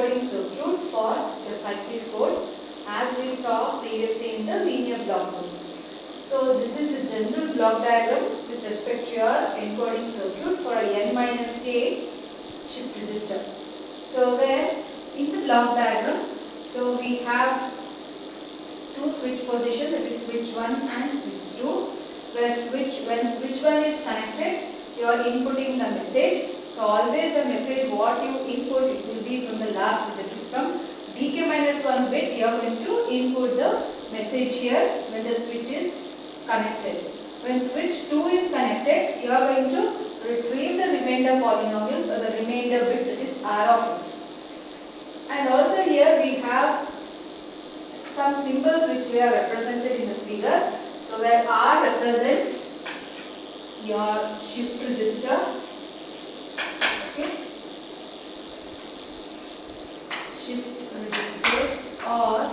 encoding circuit for the cyclic code as we saw previously in the linear block code. So this is the general block diagram with respect to your encoding circuit for a n minus k shift register. So where in the block diagram, so we have two switch positions, that is switch 1 and switch 2, where when switch 1 is connected, you are inputting the message. So always the message what you input, it will be from the last bit, that is from dk minus 1 bit, you are going to input the message here when the switch is connected. When switch 2 is connected, you are going to retrieve the remainder polynomials or the remainder bits, that is r of x. And also here we have some symbols which we have represented in the figure. So where r represents your shift register, okay, shift registers or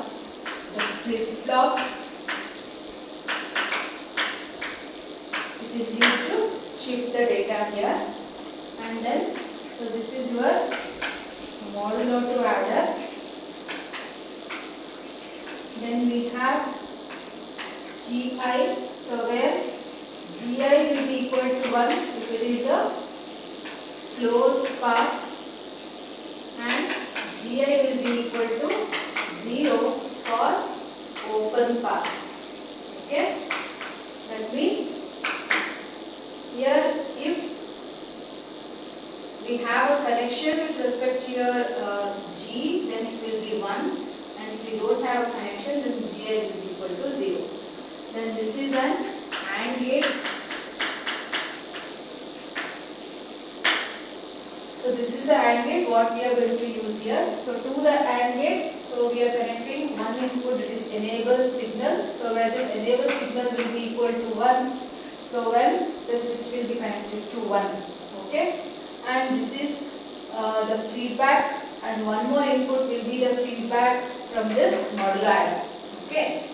the flip-flops which is used to shift the data here. And then, so this is your modulo 2 adder. Then we have gi, so where gi will be equal to 1 if it is a closed path, and gi will be equal to 0 for open path. Okay, that means here if we have a connection with respect to your g, then it will be 1, and if we don't have a connection, then gi will be equal to 0. Then this is an AND gate. So this is the AND gate what we are going to use here. So to the AND gate, so we are connecting one input, that is enable signal. So where this enable signal will be equal to 1, so when the switch will be connected to 1. Okay, and this is the feedback, and one more input will be the feedback from this modulo adder. Okay,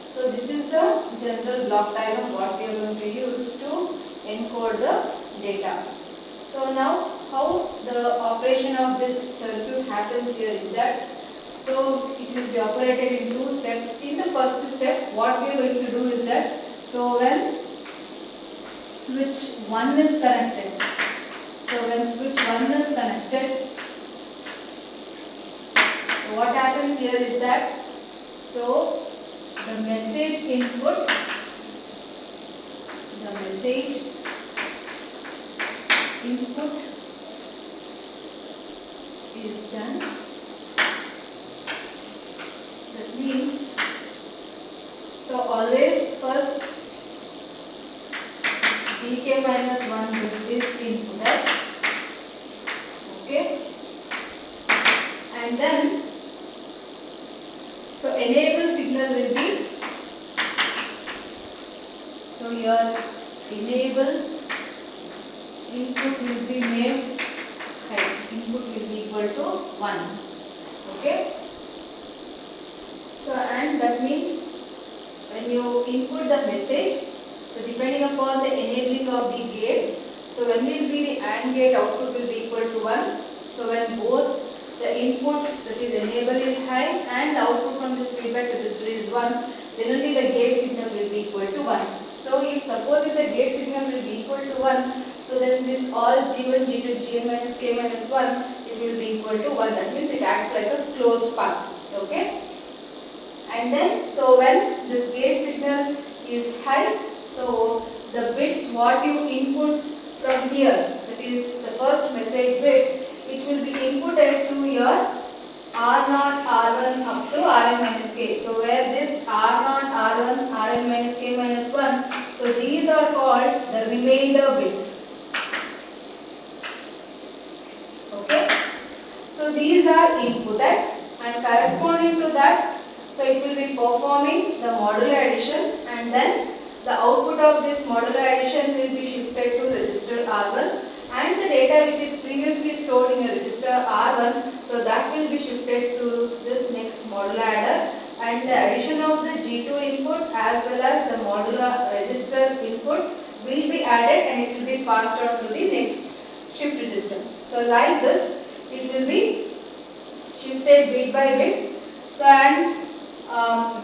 so this is the general block diagram what we are going to use to encode the data. So now how the operation of this circuit happens here is that, so it will be operated in two steps. In the first step, what we are going to do is that, so when switch 1 is connected, so when switch 1 is connected, so what happens here is that, so the message input, is done. That means, so always first dk minus 1 bit is inputted, okay, and then so enable signal will be, so your enable input will be made high, input will be equal to 1, okay. So and that means when you input the message, so depending upon the enabling of the gate, so when will be the AND gate output will be equal to 1. So when both the inputs, that is enable is high and the output from this feedback register is 1, then only the gate signal will be equal to 1. So if suppose if the gate signal will be equal to 1, so then this all g1, g2, gn minus k minus 1, it will be equal to 1. That means it acts like a closed path. Okay. And then, so when this gate signal is high, so the bits what you input from here, that is the first message bit, it will be inputted to your R0, R1 up to Rn minus k. So where this R0, R1, Rn minus k minus 1, so these are called the remainder bits. Okay. So these are inputted, and corresponding to that, so it will be performing the modulo addition, and then the output of this modulo addition will be shifted to register R1, and the data which is previously stored in a register R1, so that will be shifted to this next modulo adder, and the addition of the G2 input as well as the modulo register input will be added, and it will be passed on to the next shift register. So like this, it will be shifted bit by bit. So and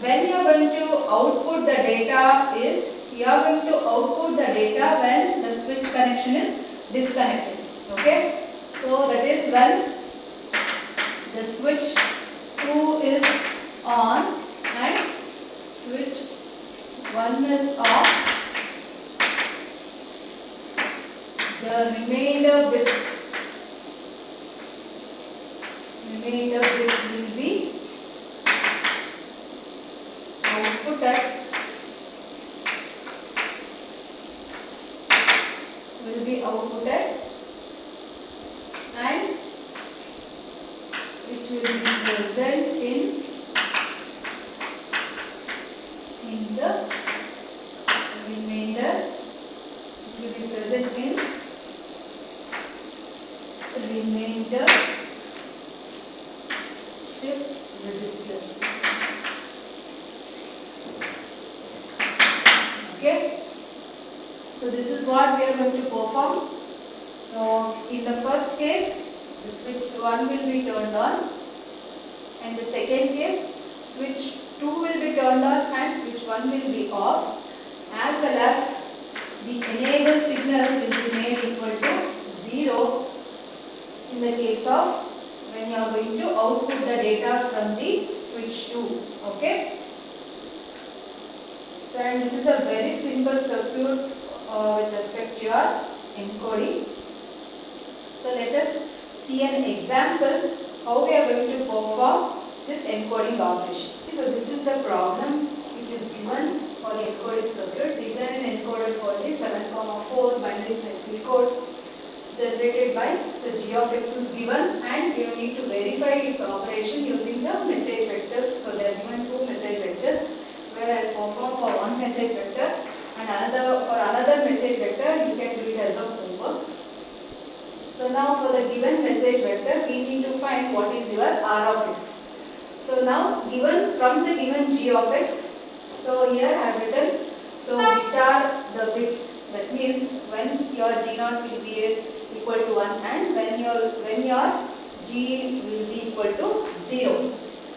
when you are going to output the data is, you are going to output the data when the switch connection is disconnected. Okay. So that is when the switch 2 is on and switch 1 is off. The remainder bits will be outputted and it will be present in the remainder. It will be present in remainder shift registers. Okay. So this is what we are going to perform. So in the first case, the switch 1 will be turned on, and the second case, switch 2 will be turned on and switch 1 will be off, as well as the enable signal will be made equal to 0 in the case of when you are going to output the data from the switch 2. Okay. So and this is a very simple circuit with respect to your encoding. So let us see an example how we are going to perform this encoding operation. So this is the problem which is given for the encoding circuit. Design and encoded for the 7,4 binary cycle code generated by, so g of x is given and you need to verify its operation using the message vectors. So they are given 2 message vectors where I perform for one message vector and another message vector you can do it as a homework. So now for the given message vector we need to find what is your r of x. So now given from the given g of x, so here I have written, so which are the bits, that means when your g0 will be equal to 1 and when your g will be equal to 0.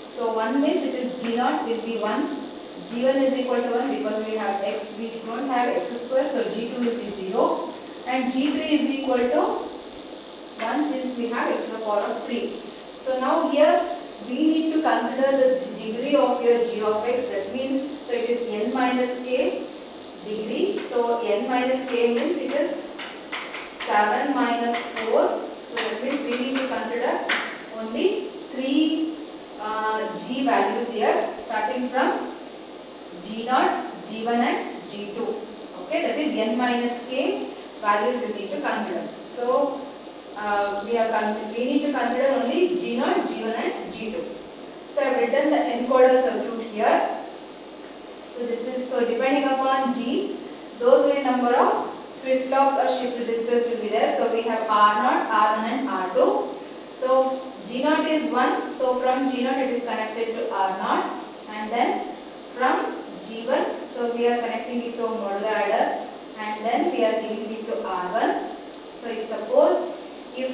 So 1 means it is g0 will be 1, g1 is equal to 1 because we have x, we don't have x square, so g2 will be 0 and g3 is equal to 1 since we have x to the power of 3. So now here we need to consider the degree of your g of x, that means, so it is n minus k degree. So n minus k means it is 7 minus 4. So that means we need to consider only 3 g values here starting from g0, g1 and g2. Okay, that is n minus k values you need to consider. So we need to consider only g0, g1 and g2. So I have written the encoder circuit here. So this is, so depending upon g, those many number of flip-flops or shift registers will be there. So we have R0, R1 and R2. So G0 is 1. So from G0 it is connected to R0 and then from G1, so we are connecting it to a modular adder and then we are giving it to R1. So if suppose if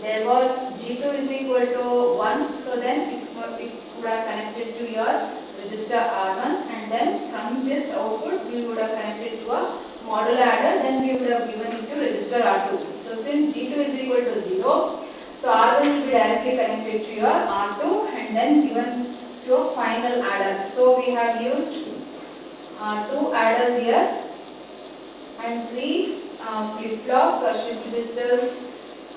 there was G2 is equal to 1, so then it would have connected to your register R1 and then from this output we would have connected to a modular adder, then we would have given it to register R2. So since G2 is equal to 0, so R1 will be directly connected to your R2 and then given to a final adder. So we have used 2 adders here and 3 flip-flops or shift registers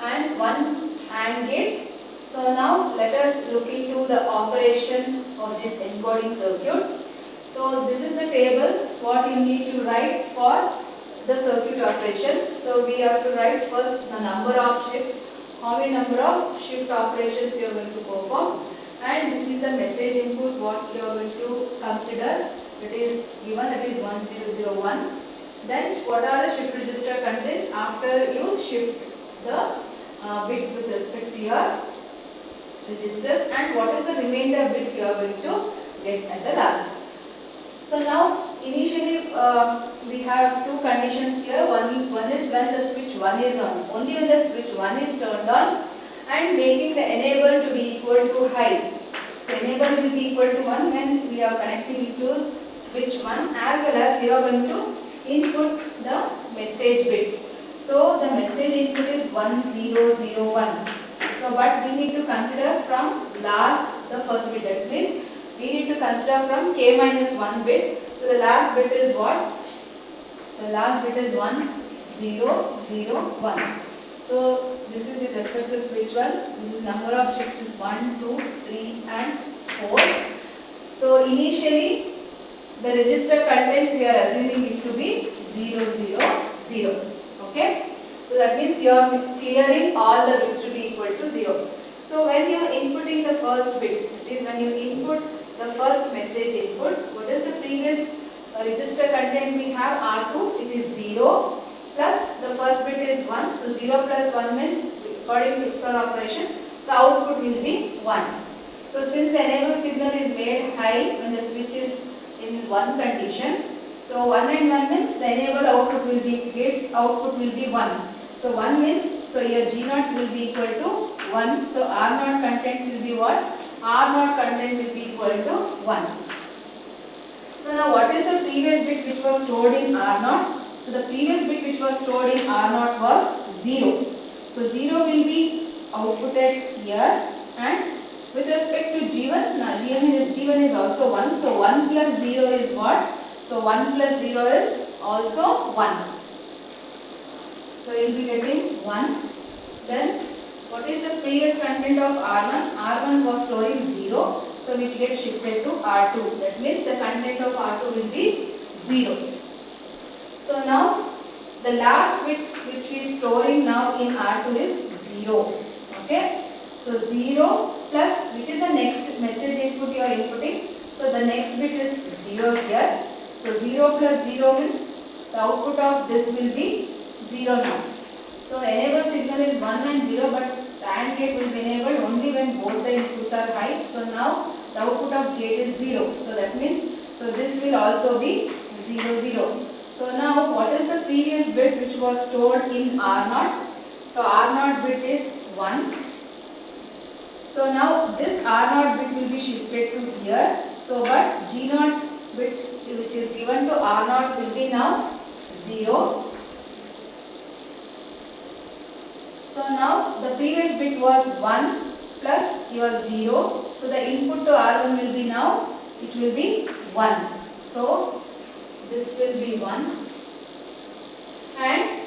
and 1 AND gate. So now let us look into the operation of this encoding circuit. So this is the table what you need to write for the circuit operation. So we have to write first the number of shifts, how many number of shift operations you are going to perform, and this is the message input what you are going to consider. It is given, that is 1001. Then what are the shift register contents after you shift the bits with respect to your registers, and what is the remainder bit you are going to get at the last. So now initially we have two conditions here. One is when the switch 1 is on. Only when the switch 1 is turned on and making the enable to be equal to high. So enable will be equal to 1 when we are connecting it to switch 1, as well as we are going to input the message bits. So the message input is 1001. So but we need to consider from last the first bit. That means we need to consider from k minus 1 bit. So the last bit is what? So last bit is 1001. So this is with respect to switch 1. This is number of shifts is 1, 2, 3 and 4. So initially the register contents we are assuming it to be 0, 0, 0. Okay. So that means you are clearing all the bits to be equal to 0. So when you are inputting the first bit, that is when you input the first message input, what is the previous register content we have? R2, it is 0 plus the first bit is 1. So 0 plus 1 means, according to XOR operation, the output will be 1. So since the enable signal is made high when the switch is in one condition, so 1 and 1 means the enable output will be output will be 1. So 1 means, so your G0 will be equal to 1. So R0 content will be what? R0 content will be equal to 1. So now what is the previous bit which was stored in R0? So the previous bit which was stored in R0 was 0. So 0 will be outputted here, and with respect to G1, now G1 is also 1. So 1 plus 0 is what? So 1 plus 0 is also 1. So you will be getting 1. Then what is the previous content of R1? R1 was storing 0. So which gets shifted to R2. That means the content of R2 will be 0. So now the last bit which we are storing now in R2 is 0. Okay. So 0 plus, which is the next message input you are inputting. So the next bit is 0 here. So 0 plus 0 means the output of this will be 0 now. So enable signal is 1 and 0, but the AND gate will be enabled only when both the inputs are high. So now the output of gate is 0. So that means, so this will also be 0, 0. So now what is the previous bit which was stored in R0? So R0 bit is 1. So now this R0 bit will be shifted to here. So but G0 bit which is given to R0 will be now 0. So now the previous bit was 1 plus your 0. So the input to R1 will be now, it will be 1. So this will be 1. And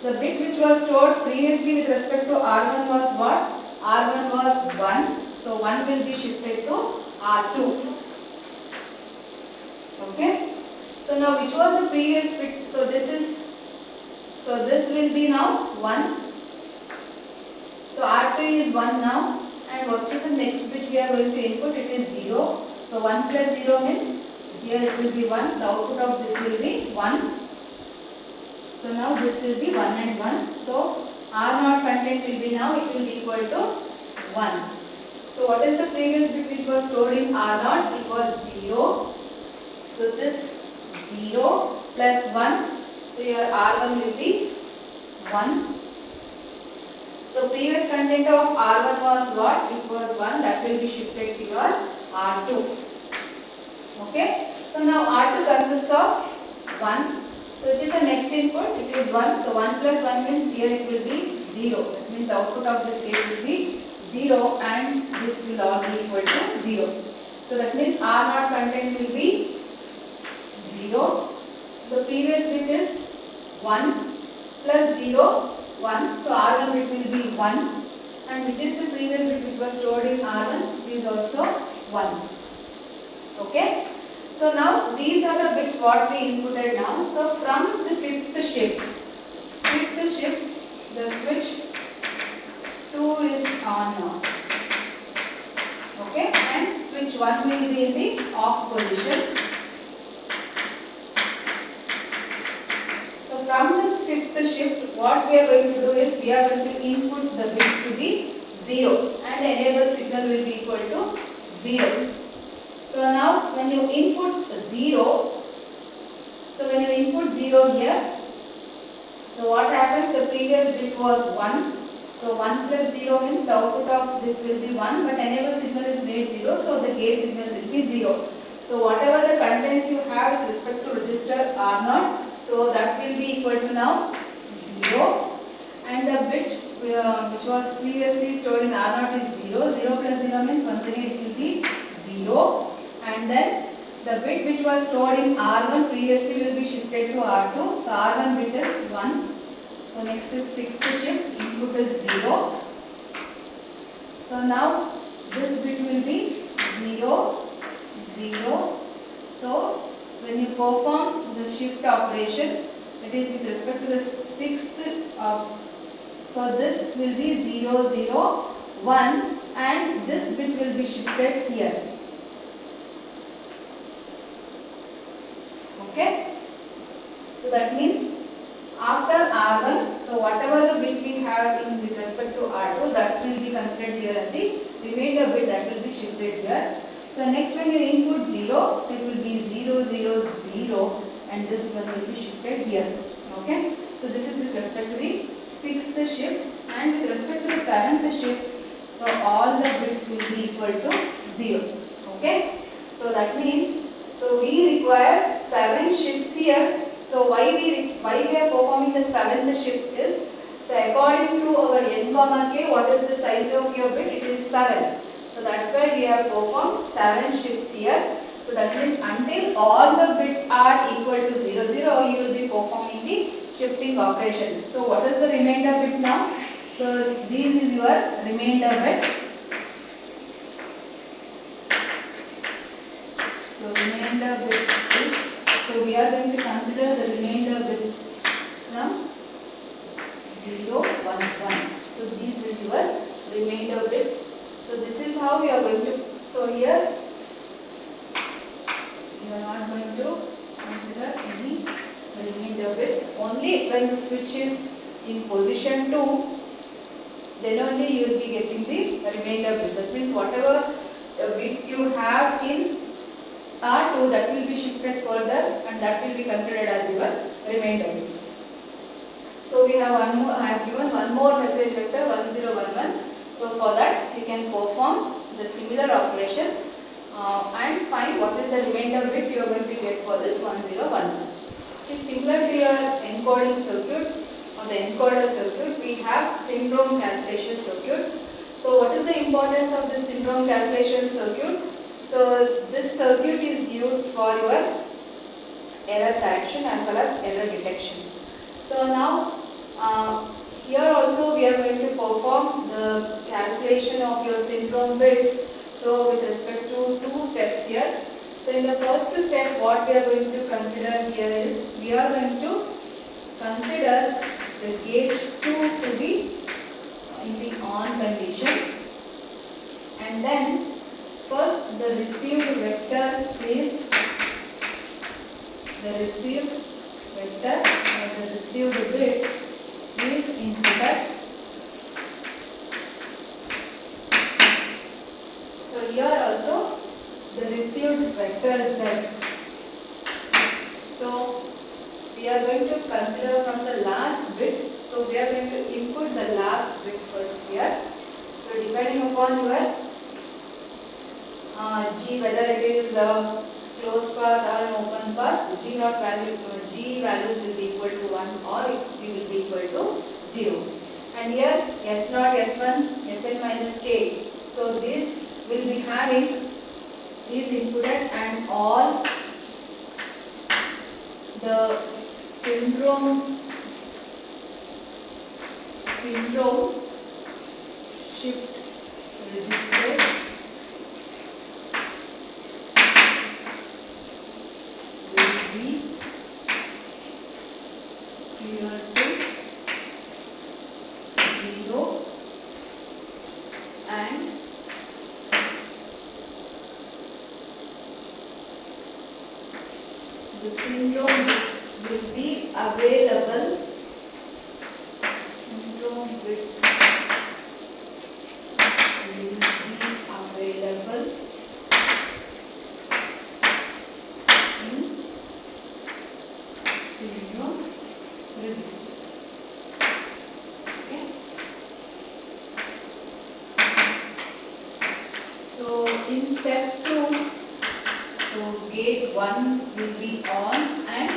the bit which was stored previously with respect to R1 was what? R1 was 1. So 1 will be shifted to R2. Okay. So now which was the previous bit? So this will be now 1. So R2 is 1 now, and what is the next bit we are going to input? It is 0. So 1 plus 0 means here it will be 1. The output of this will be 1. So now this will be 1 and 1. So R0 content will be now, it will be equal to 1. So what is the previous bit which was stored in R0? It was 0. So this 0 plus 1. So your R1 will be 1. So previous content of R1 was what? It was 1. That will be shifted to your R2. Okay. So now R2 consists of 1. So which is the next input? It is 1. So 1 plus 1 means here it will be 0. That means the output of this gate will be 0 and this will all be equal to 0. So that means R0 content will be 0. So the previous bit is 1 plus 0. 1. So R1 bit will be 1, and which is the previous bit which was stored in R1, it is also 1. Okay. So now these are the bits what we inputted now. So from the fifth shift, the switch 2 is on now. Okay, and switch 1 will be in the off position. From this fifth shift, what we are going to do is we are going to input the bits to be 0 and the enable signal will be equal to 0. So now when you input 0, when you input 0 here, so what happens, the previous bit was 1. So 1 plus 0 means the output of this will be 1, but enable signal is made 0, so the gate signal will be 0. So whatever the contents you have with respect to register R0, so that will be equal to now 0, and the bit which was previously stored in R0 is 0. 0 plus 0 means once again it will be 0, and then the bit which was stored in R1 previously will be shifted to R2. So R1 bit is 1. So next is sixth shift, input is 0. So now this bit will be 0, 0. So when you perform the shift operation, it is with respect to the sixth, so this will be 0, 0, 1, and this bit will be shifted here. Okay? So that means after R1, so whatever the bit we have in with respect to R2, that will be considered here as the remainder bit that will be shifted here. So next when you input 0, so it will be 0, 0, 0, and this one will be shifted here. Okay? So this is with respect to the sixth shift, and with respect to the seventh shift, so all the bits will be equal to 0. Okay? So that means, so we require 7 shifts here. So why we are performing the seventh shift is, so according to our n comma k, what is the size of your bit? It is 7. So that's why we have performed 7 shifts here. So that means until all the bits are equal to 0, 0, you will be performing the shifting operation. So what is the remainder bit now? So this is your remainder bit. So remainder bits is, so we are going to consider the remainder bits from 0, 1, 1. So this is your remainder bits. So this is how we are going to, so here you are not going to consider any remainder bits. Only when the switch is in position 2, then only you will be getting the remainder bit. That means whatever the bits you have in R2, that will be shifted further, and that will be considered as your remainder bits. So we have one more, I have given one more message vector 1011. So for that you can perform the similar operation and find what is the remainder bit you are going to get for this 1011. Okay, similar to your encoding circuit or the encoder circuit, we have syndrome calculation circuit. So what is the importance of this syndrome calculation circuit? So this circuit is used for your error correction as well as error detection. So now here also we are going to perform the calculation of your syndrome bits. So with respect to 2 steps here. So in the first step, what we are going to consider here is, we are going to consider the gate 2 to be in the on condition, and then first the received vector is the received vector or the received bit is inputted. So here also the received vector z. So we are going to consider from the last bit. So we are going to input the last bit first here. So depending upon your G, whether it is a closed path or an open path, G values will be equal to 1 or it will be equal to 0. And here S0, S1, Sn minus k. So this will be having is inputted, and all the syndrome shift registers will be clear to 0, and the syndrome bits will be available. Syndrome bits will be available in step 2, so gate 1 will be on and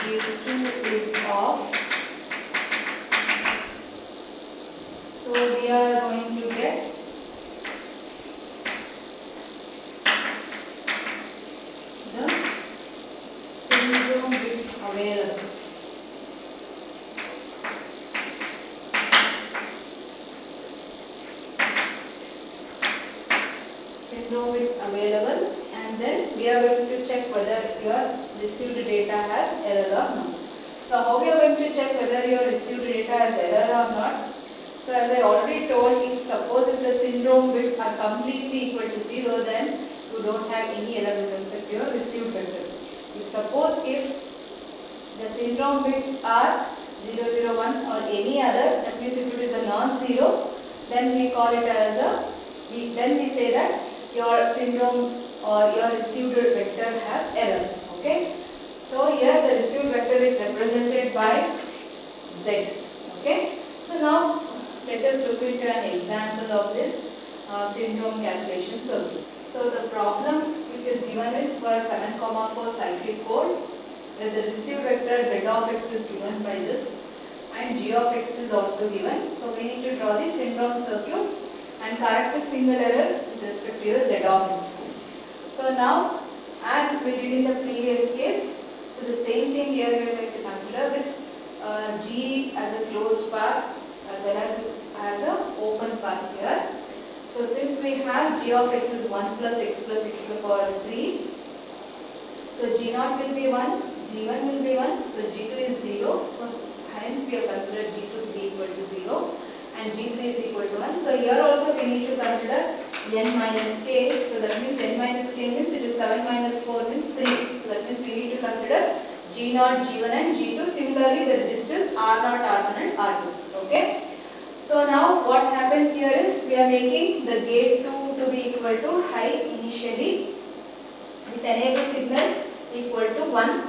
gate 2 is off. So we are going to get the syndrome bits available. Syndrome bits available, and then we are going to check whether your received data has error or not. So how we are going to check whether your received data has error or not? So as I already told, if the syndrome bits are completely equal to 0, then you don't have any error with respect to your received vector. If the syndrome bits are 0, 0, 1 or any other, that means if it is a non-zero, then we call it as then we say that your syndrome or your received vector has error. Okay. So here the received vector is represented by Z. Okay. So now let us look into an example of this syndrome calculation circuit. So the problem which is given is for a 7,4 cyclic code, where the received vector Z of x is given by this and G of x is also given. So we need to draw the syndrome circuit and correct the single error with respect to your Z of x. So now, as we did in the previous case, so the same thing here we are going to consider with G as a closed path as well as a open path here. So since we have G of x is 1 plus x to the power of 3, so G0 will be 1, G1 will be 1, so G2 is 0, so hence we have considered G2 to be equal to 0 and G3 is equal to 1. So here also we need to consider n minus k, so that means n minus k means it is 7 minus 4 means 3, so that means we need to consider G0, G1 and G2. Similarly the registers R0, R1 and R2. Okay. So now what happens here is we are making the gate 2 to be equal to high initially with enable signal equal to 1.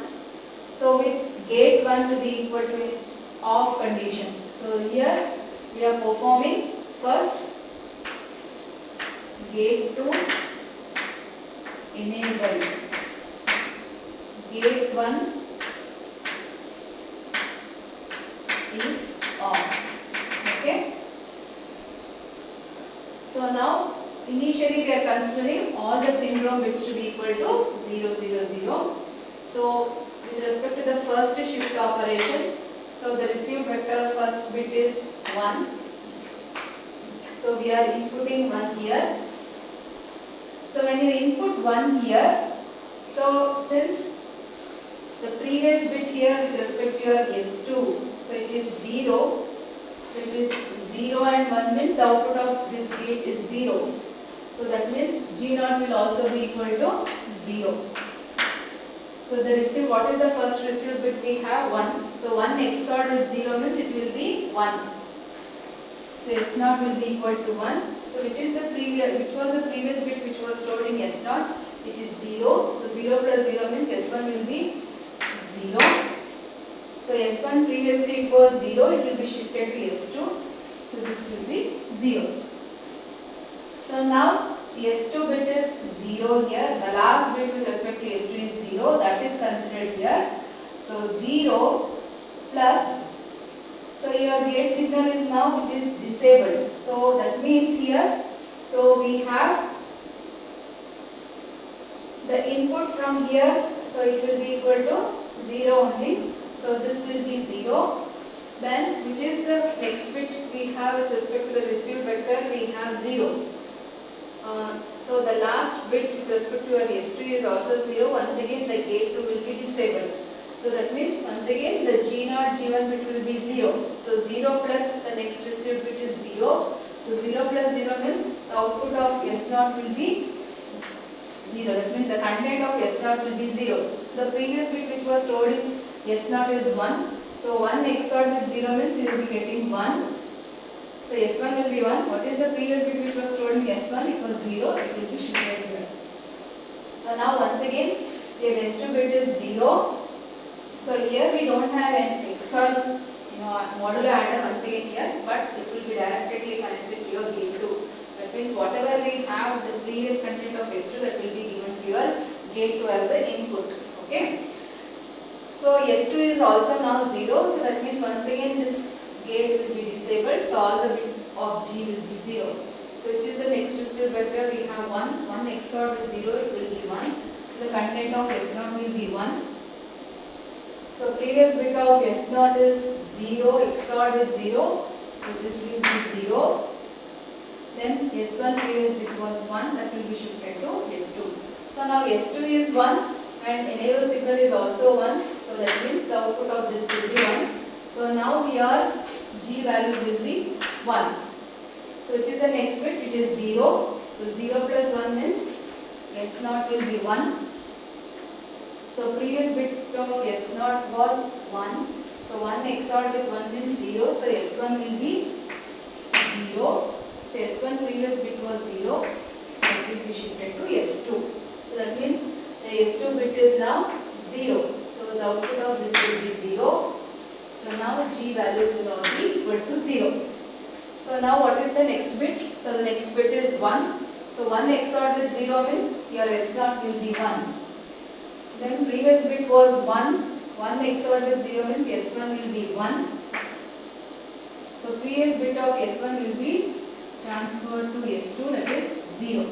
So with gate 1 to be equal to off condition. So here we are performing first gate 2 enabled, gate 1 is off. Okay. So now initially we are considering all the syndrome bits to be equal to 0, 0, 0. So with respect to the first shift operation, so the received vector first bit is 1. So we are inputting 1 here. So when you input 1 here, so since the previous bit here with respect to your S2, so it is 0. So it is 0 and 1 means the output of this gate is 0. So that means G0 will also be equal to 0. So the what is the first received bit we have? 1. So 1 XOR with 0 means it will be 1. So S0 will be equal to 1. So which was the previous bit which was stored in S0? It is 0. So 0 plus 0 means S1 will be 0. So S1 previously it was 0, it will be shifted to S2. So this will be 0. So now S2 bit is 0 here. The last bit with respect to S2 is 0. That is considered here. So 0 plus, so your gate signal is now it is disabled. So that means here, so we have the input from here. So it will be equal to 0 only. So this will be 0. Then which is the next bit we have with respect to the received vector, we have 0. So the last bit with respect to your S2 is also 0. Once again the gate 2 will be disabled. So that means once again the G0, G1 bit will be 0. So 0 plus the next received bit is 0. So 0 plus 0 means the output of S0 will be 0. That means the content of S0 will be 0. So the previous bit which was stored in S0 is 1. So 1 XOR with 0 means you will be getting 1. So S1 will be 1. What is the previous bit which was stored in S1? It was 0. It will be shifted here. So now once again your S2 bit is 0. So here we don't have an XOR modulo adder once again here, but it will be directly connected to your gate 2. That means whatever we have the previous content of S2, that will be given to your gate 2 as the input. Okay. So S2 is also now 0. So that means once again this gate will be disabled. So all the bits of G will be 0. So which is the next received vector? We have 1. 1 XOR with 0, it will be 1. So the content of S0 will be 1. So previous bit of S0 is 0 XOR with 0. So this will be 0. Then S1 previous bit was 1, that will be shifted to S2. So now S2 is 1 and enable signal is also 1. So that means the output of this will be 1. So now your G values will be 1. So which is the next bit? It is 0. So 0 plus 1 means S0 will be 1. So previous bit of S0 was 1. So 1 XOR with 1 means 0. So S1 will be 0. So S1 previous bit was 0. It will be shifted to S2. So that means the S2 bit is now 0. So the output of this will be 0. So now G values will all be equal to 0. So now what is the next bit? So the next bit is 1. So 1 XOR with 0 means your S0 will be 1. Then previous bit was 1. 1 XOR with 0 means S1 will be 1. So previous bit of S1 will be transferred to S2, that is 0.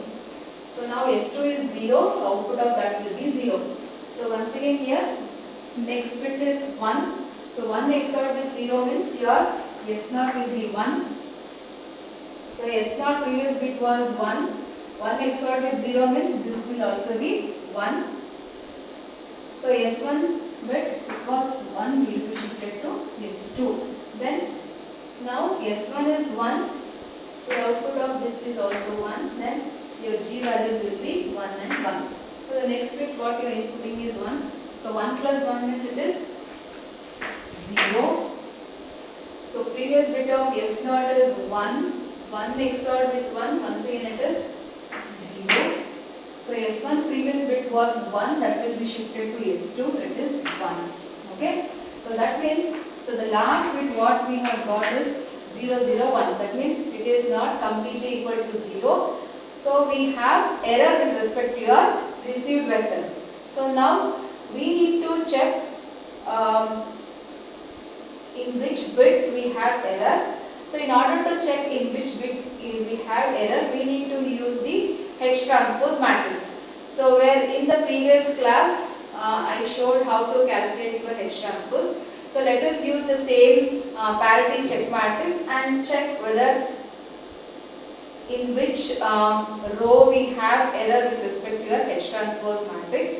So now S2 is 0, the output of that will be 0. So once again here, next bit is 1. So 1 XOR with 0 means your S0 will be 1. So S0 previous bit was 1. 1 XOR with 0 means this will also be 1. So S1 bit it was 1 will be shifted to S2. Then now S1 is 1. So the output of this is also 1. Then your G values will be 1 and 1. So the next bit what you are inputting is 1. So 1 plus 1 means it is 0. So previous bit of S0 is 1. 1 XOR with 1, once again it is 0. So S1 previous bit was 1, that will be shifted to S2, that is 1. Okay. So that means, so the last bit what we have got is 0, 0, 1. That means it is not completely equal to 0. So we have error with respect to your received vector. So now we need to check in which bit we have error. So in order to check in which bit we have error, we need to use the H transpose matrix. So where in the previous class I showed how to calculate your H transpose. So let us use the same parity check matrix and check whether in which row we have error with respect to your H transpose matrix.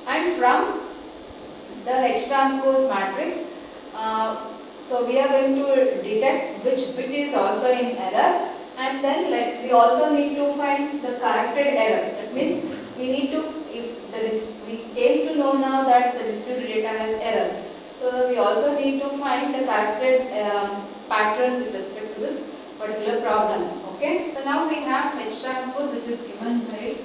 And from the H transpose matrix, so we are going to detect which bit is also in error, and then we also need to find the corrected error. That means we need to, if we came to know now that the received data has error, so we also need to find the corrected pattern with respect to this particular problem. Okay. So now we have H transpose, which is given by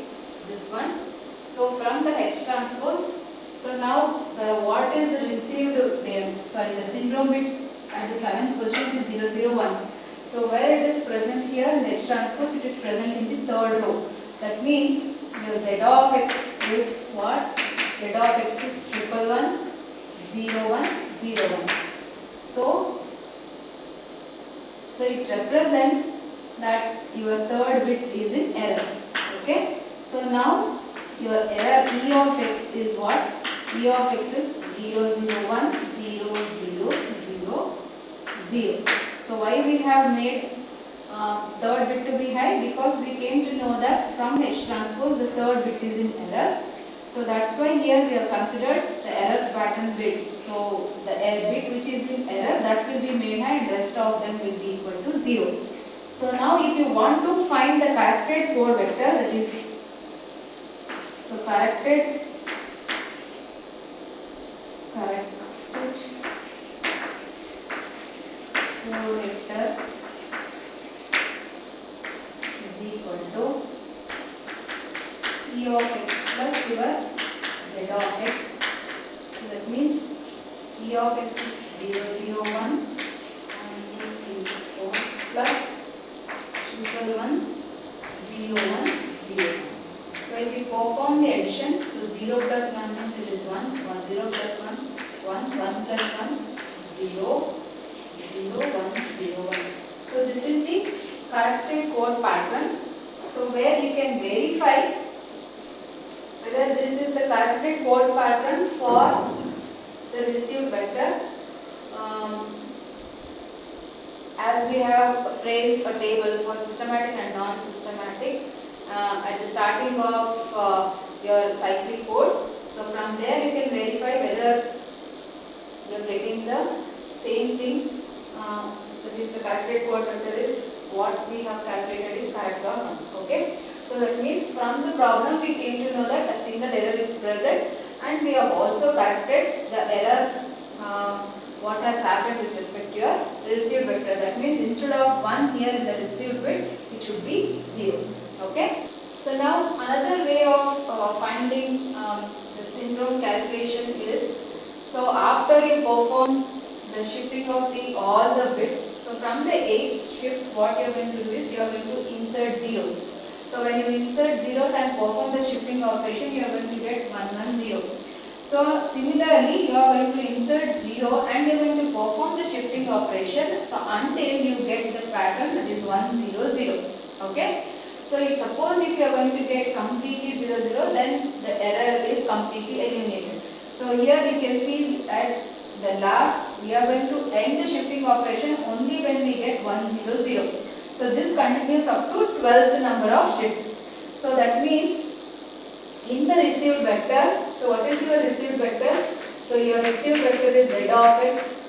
this one. So from the H transpose, so now what is the received, the syndrome bits at the 7th position is 0, 0, 1. So where it is present here in H transpose, it is present in the 3rd row. That means your Z of X is what? Z of X is 1, 1, 0, 1, 0, 1. So it represents that your 3rd bit is in error. Okay. So now your error E of X is what? E of X is 0, 0, 1, 0, 0, 0, 0. So why we have made 3rd bit to be high? Because we came to know that from H transpose the 3rd bit is in error. So that's why here we have considered the error pattern bit. So the bit which is in error, that will be made high and rest of them will be equal to 0. So now if you want to find the corrected code vector, that is, so corrected code vector is equal to E of X plus your Z of X. So that means E of X is 0, 0, 1 and 4 plus 1, 1, 0, 1, 0. So if you perform the addition, so 0 plus 1 means it is 1, 0 plus 1, 1 plus 1, 0, 0, 1, 0, 1. So this is the corrected code pattern. So where you can verify whether this is the corrected code pattern for the received vector. As we have framed a table for systematic and non-systematic at the starting of your cyclic course. So from there you can verify whether you are getting the same thing, that is the corrected code vector is what we have calculated is correct or not. Okay. So that means from the problem we came to know that a single error is present, and we have also corrected the error what has happened with respect to your received vector. That means instead of 1 here in the received bit, it should be 0. Okay. So now another way of finding the syndrome calculation is, so after you perform the shifting of all the bits, so from the 8th shift what you are going to do is you are going to insert zeros. So when you insert zeros and perform the shifting operation, you are going to get 1, 1, 0. So similarly, you are going to insert 0 and you are going to perform the shifting operation. So until you get the pattern that is 1, 0, 0. Okay. So if suppose if you are going to get completely 0, 0, then the error is completely eliminated. So here you can see at the last we are going to end the shifting operation only when we get 1, 0, 0. So this continues up to 12th number of shift. So that means in the received vector, so what is your received vector? So your received vector is z of x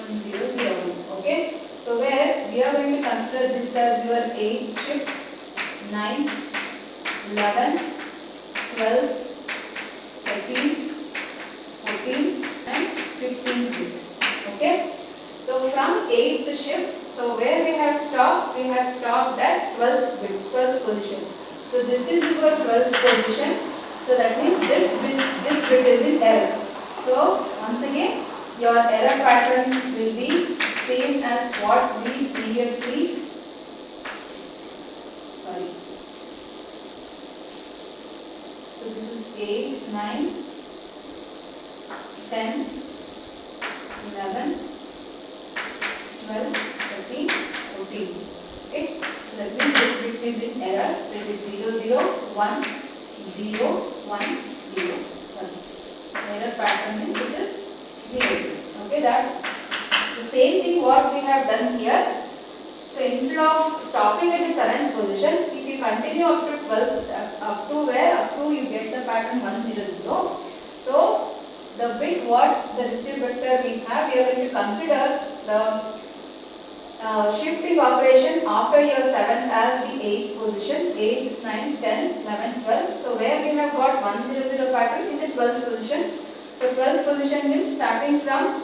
1, 0, 0, 1. Okay. So where we are going to consider this as your 8th shift, 9, 11, 12, 13, 14 and 15th shift. Okay. So from 8th shift, so where we have stopped at 12th position. So this is your 12th position. So that means this bit is in error. So once again your error pattern will be same as what we previously So this is 8, 9, 10, 11, 12, 13, 14. Okay. So that means this bit is in error. So it is 0, 0, 1, 0, 1, 0. Sorry. Error pattern means it is 0, 0. Okay. That the same thing what we have done here. So instead of stopping at the 7th position, if you continue up to 12th, up to where? Up to you get the pattern 1, 0, 0. So the bit what the received vector we have, we are going to consider the shifting operation after your 7th as the 8th position, 8, 9, 10, 11, 12. So where we have got 1, 0, 0 pattern in the 12th position. So 12th position means starting from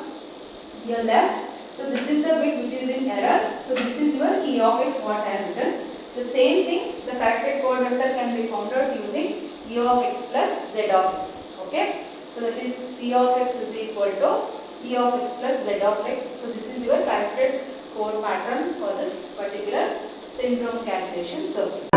your left. So this is the bit which is in error. So this is your E of x what I have written. The same thing, the corrected code vector can be found out using E of x plus Z of x. Okay. So that is C of x is equal to E of x plus Z of x. So this is your corrected code pattern for this particular syndrome calculation circuit.